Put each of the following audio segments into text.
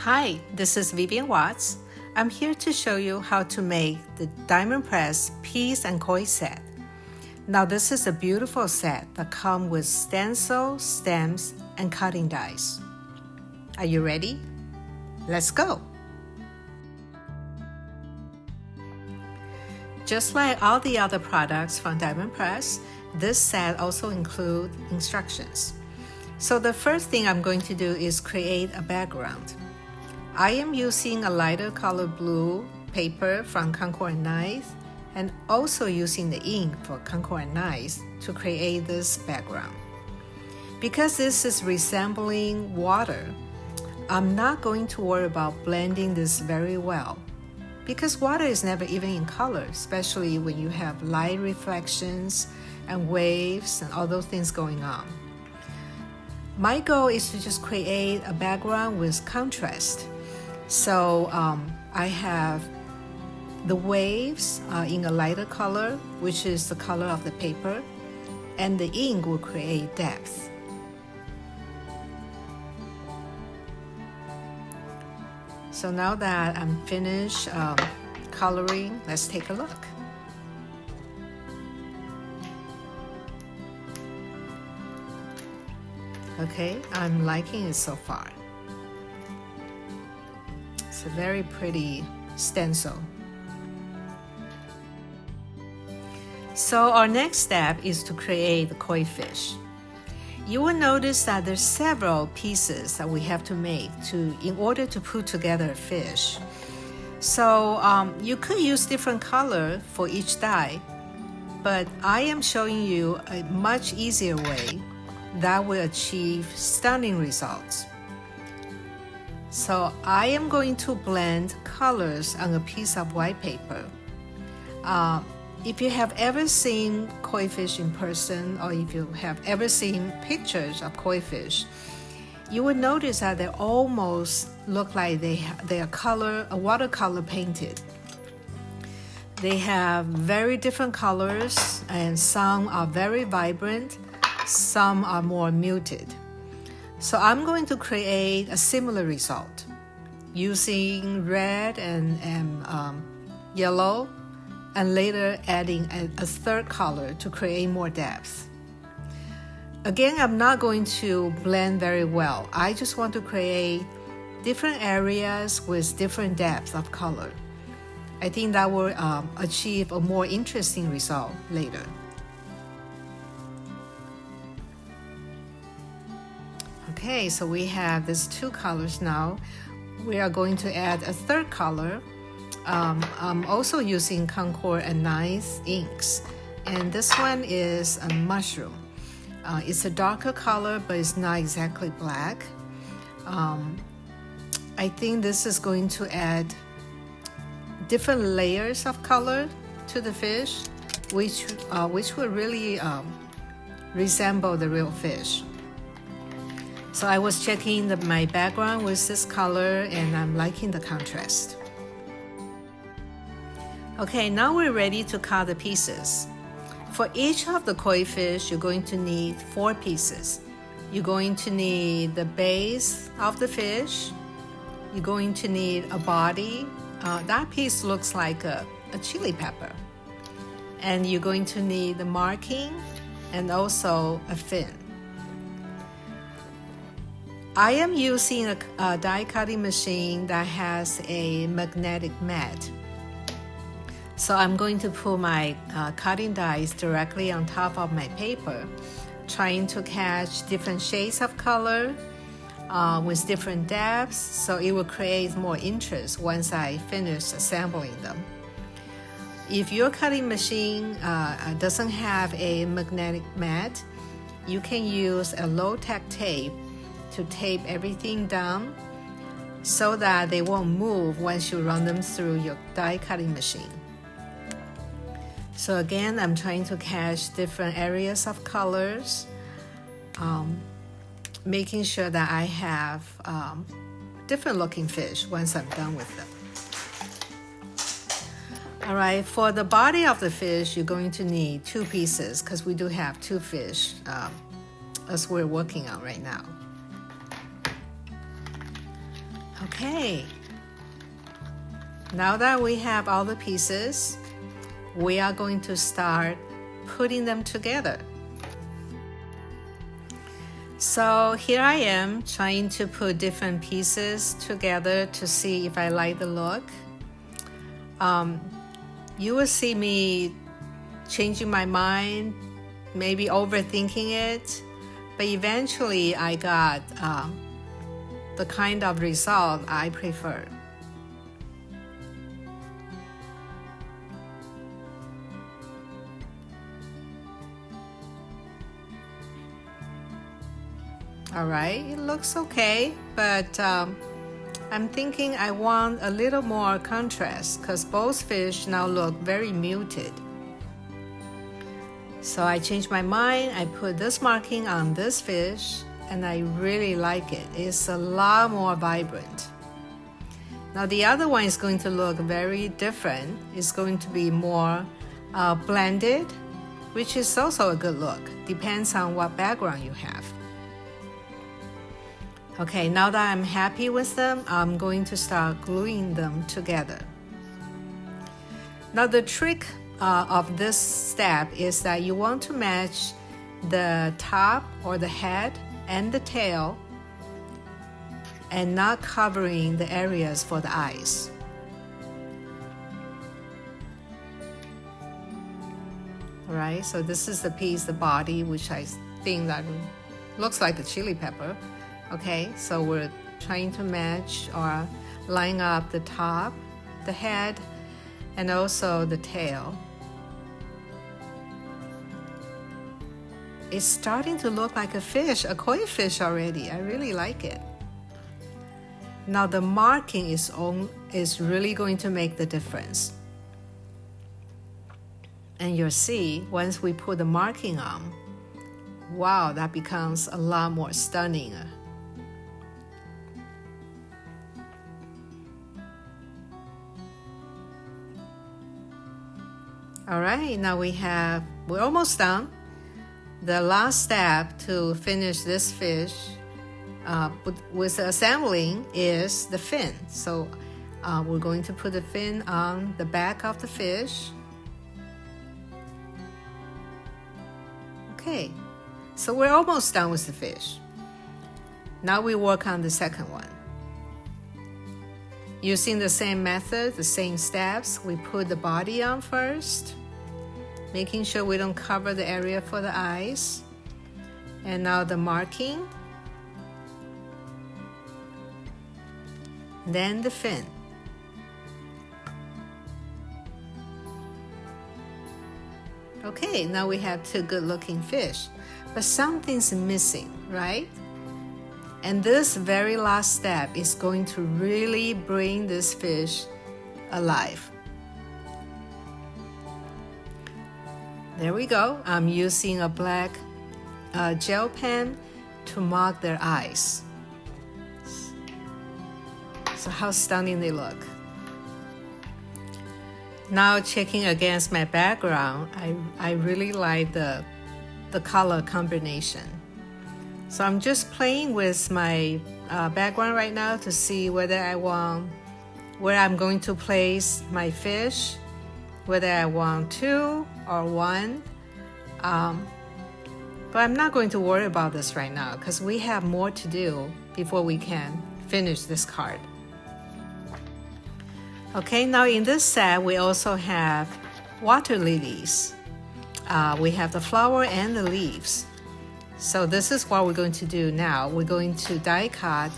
Hi, this is Vivian Watts. I'm here to show you how to make the Diamond Press piece and koi set. Now this is a beautiful set that comes with stencil, stems, and cutting dies. Are you ready? Let's go! Just like all the other products from Diamond Press, this set also includes instructions. So the first thing I'm going to do is create a background. I am using a lighter color blue paper from Concord Knives and also using the ink for Concord Knives to create this background. Because this is resembling water, I'm not going to worry about blending this very well because water is never even in color, especially when you have light reflections and waves and all those things going on. My goal is to just create a background with contrast. So I have the waves in a lighter color, which is the color of the paper, and the ink will create depth. So now that I'm finished coloring, let's take a look. Okay, I'm liking it so far. It's a very pretty stencil. So our next step is to create the koi fish. You will notice that there's several pieces that we have to make in order to put together a fish. So you could use different color for each die, but I am showing you a much easier way that will achieve stunning results. So I am going to blend colors on a piece of white paper. If you have ever seen koi fish in person, or if you have ever seen pictures of koi fish, you would notice that they almost look like they are watercolor painted. They have very different colors, and some are very vibrant, some are more muted. So I'm going to create a similar result using red and yellow, and later adding a third color to create more depth. Again, I'm not going to blend very well. I just want to create different areas with different depths of color. I think that will achieve a more interesting result later. Okay, so we have these two colors now. We are going to add a third color. I'm also using Concord and Knives inks, and this one is a mushroom. It's a darker color, but it's not exactly black. I think this is going to add different layers of color to the fish, which will really resemble the real fish. So I was checking my background with this color, and I'm liking the contrast. Okay, now we're ready to cut the pieces. For each of the koi fish, you're going to need 4 pieces. You're going to need the base of the fish. You're going to need a body. That piece looks like a chili pepper. And you're going to need the marking and also a fin. I am using a die cutting machine that has a magnetic mat. So I'm going to put my cutting dies directly on top of my paper, trying to catch different shades of color with different depths, so it will create more interest once I finish assembling them. If your cutting machine doesn't have a magnetic mat, you can use a low-tech tape to tape everything down so that they won't move once you run them through your die cutting machine. So again, I'm trying to catch different areas of colors, making sure that I have different looking fish once I'm done with them. All right, for the body of the fish, you're going to need 2 pieces because we do have 2 fish as we're working on right now. Okay, now that we have all the pieces, we are going to start putting them together. So here I am trying to put different pieces together to see if I like the look. You will see me changing my mind, maybe overthinking it, but eventually I got the kind of result I prefer. All right, it looks okay, but I'm thinking I want a little more contrast because both fish now look very muted. So I changed my mind. I put this marking on this fish and I really like it. It's a lot more vibrant. Now the other one is going to look very different. It's going to be more blended, which is also a good look. Depends on what background you have. Okay, now that I'm happy with them, I'm going to start gluing them together. Now the trick of this step is that you want to match the top or the head and the tail and not covering the areas for the eyes. All right, so this is the piece, the body, which I think that looks like a chili pepper. Okay, so we're trying to match or line up the top, the head, and also the tail. It's starting to look like a fish, a koi fish already. I really like it. Now the marking is really going to make the difference. And you'll see, once we put the marking on, wow, that becomes a lot more stunning. All right, now we're almost done. The last step to finish this fish with assembling is the fin. So we're going to put the fin on the back of the fish. Okay, so we're almost done with the fish. Now we work on the second one. Using the same method, the same steps, we put the body on first, making sure we don't cover the area for the eyes. And now the marking. Then the fin. Okay, now we have two good-looking fish, but something's missing, right? And this very last step is going to really bring this fish alive. There we go. I'm using a black gel pen to mark their eyes. So how stunning they look. Now checking against my background, I really like the color combination. So I'm just playing with my background right now to see whether where I'm going to place my fish, whether I want 2 or 1. But I'm not going to worry about this right now because we have more to do before we can finish this card. Okay, now in this set, we also have water lilies. We have the flower and the leaves. So this is what we're going to do now. We're going to die cut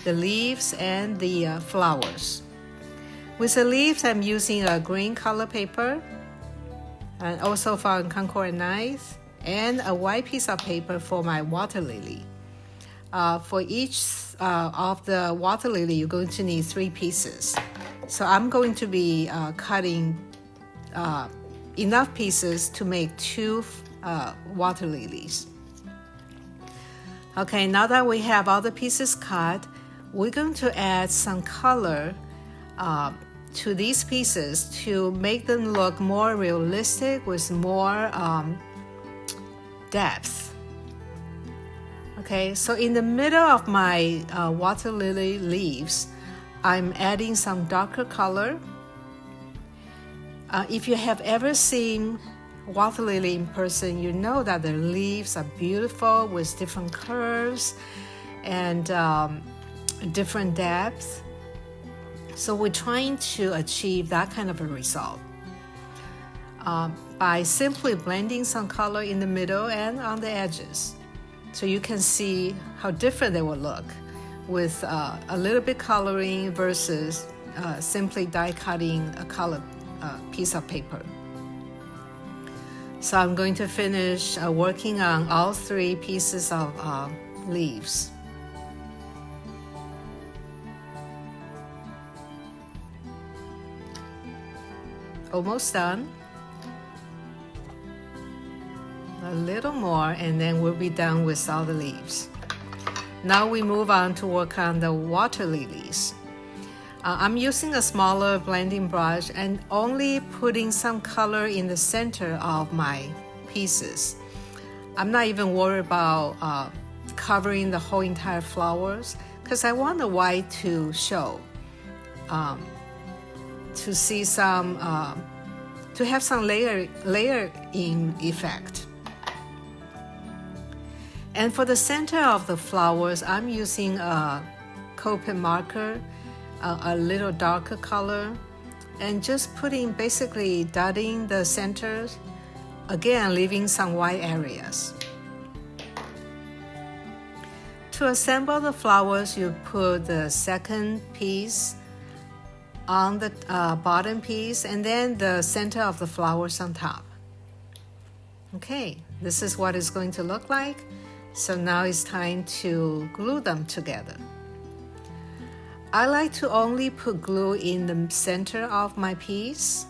the leaves and the flowers. With the leaves, I'm using a green color paper, and also from Concord Knife, and a white piece of paper for my water lily. For each of the water lily, you're going to need 3 pieces. So I'm going to be cutting enough pieces to make 2 water lilies. Okay, now that we have all the pieces cut, we're going to add some color to these pieces to make them look more realistic with more depth. Okay, so in the middle of my water lily leaves, I'm adding some darker color. If you have ever seen water lily in person, you know that the leaves are beautiful with different curves and different depths. So we're trying to achieve that kind of a result by simply blending some color in the middle and on the edges. So you can see how different they will look with a little bit coloring versus simply die cutting a color piece of paper. So I'm going to finish working on all 3 pieces of leaves. Almost done. A little more and then we'll be done with all the leaves. Now we move on to work on the water lilies. I'm using a smaller blending brush and only putting some color in the center of my pieces. I'm not even worried about covering the whole entire flowers because I want the white to show, to see some, to have some layering effect. And for the center of the flowers, I'm using a Copic marker, a little darker color, and just basically dotting the centers, again leaving some white areas. To assemble the flowers, you put the second piece on the bottom piece and then the center of the flowers on top. Okay, this is what it's going to look like. So now it's time to glue them together. I like to only put glue in the center of my piece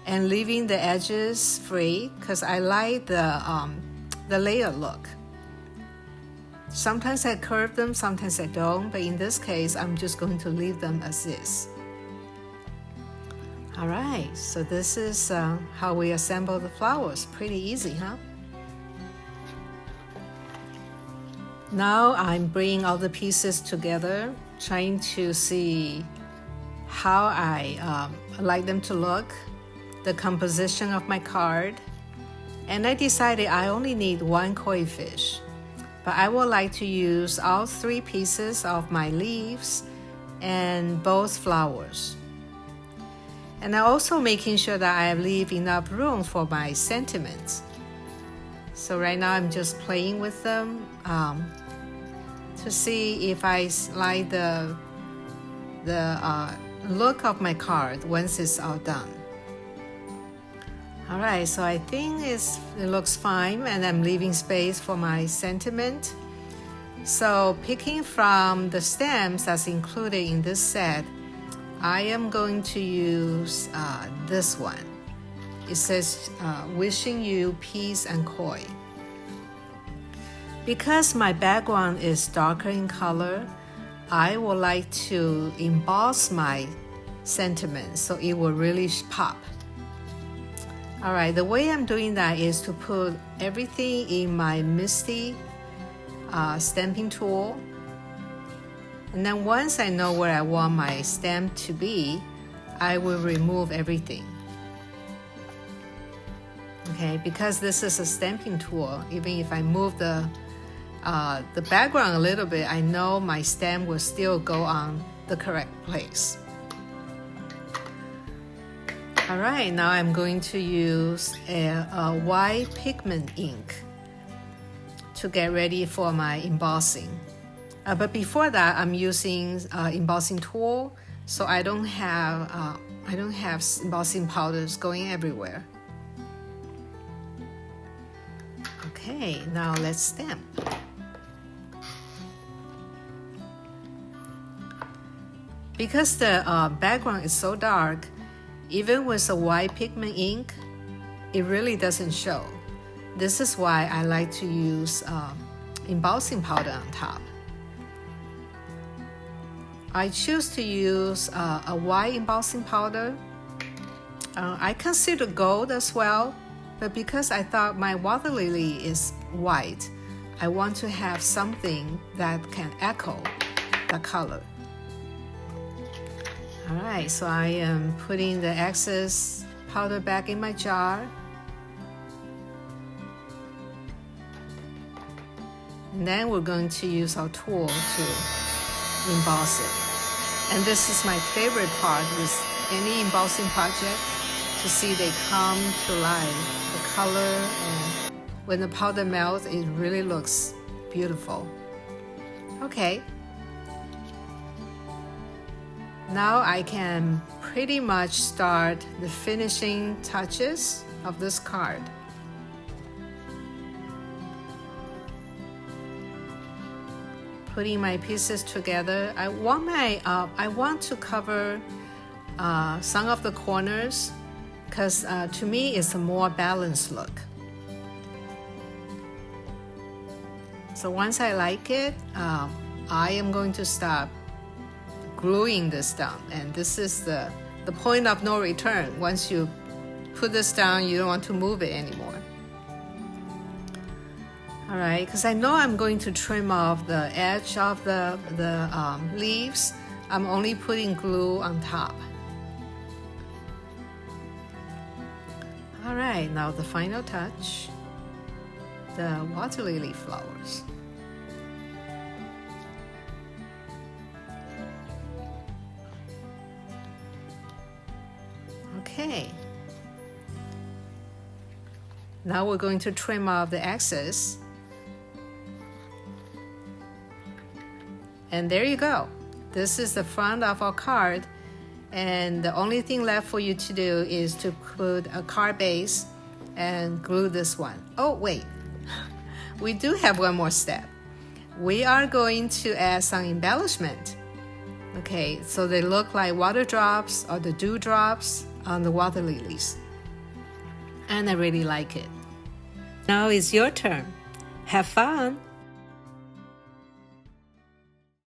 and leaving the edges free because I like the layer look. Sometimes I curve them, sometimes I don't, but in this case, I'm just going to leave them as is. All right, so this is how we assemble the flowers. Pretty easy, huh? Now I'm bringing all the pieces together, trying to see how I like them to look, the composition of my card. And I decided I only need 1 koi fish, but I would like to use all 3 pieces of my leaves and both flowers. And I'm also making sure that I leave enough room for my sentiments. So right now I'm just playing with them to see if I like the look of my card once it's all done. All right, so I think it looks fine and I'm leaving space for my sentiment. So picking from the stems that's included in this set, I am going to use this one. It says, wishing you peace and koi. Because my background is darker in color, I would like to emboss my sentiment so it will really pop. All right, the way I'm doing that is to put everything in my MISTI stamping tool. And then once I know where I want my stamp to be, I will remove everything. Okay, because this is a stamping tool, even if I move the background a little bit, I know my stamp will still go on the correct place. All right, now I'm going to use a white pigment ink to get ready for my embossing. But before that, I'm using embossing tool, so I don't have embossing powders going everywhere. Okay, now let's stamp. Because the background is so dark, even with a white pigment ink, it really doesn't show. This is why I like to use embossing powder on top. I choose to use a white embossing powder. I consider gold as well, but because I thought my water lily is white, I want to have something that can echo the color. All right, so I am putting the excess powder back in my jar. And then we're going to use our tool to emboss it. And this is my favorite part with any embossing project, to see they come to life, the color, and when the powder melts, it really looks beautiful. Okay. Now I can pretty much start the finishing touches of this card. Putting my pieces together, I want to cover some of the corners, because to me it's a more balanced look. So once I like it, I am going to stop gluing this down, and this is the point of no return. Once you put this down, you don't want to move it anymore. All right, because I know I'm going to trim off the edge of the leaves. I'm only putting glue on top. All right, now the final touch, the water lily flowers. Okay. Now we're going to trim off the excess. And there you go. This is the front of our card. And the only thing left for you to do is to put a card base and glue this one. Oh, wait. We do have one more step. We are going to add some embellishment. Okay, so they look like water drops or the dew drops on the water lilies. And I really like it. Now it's your turn. Have fun!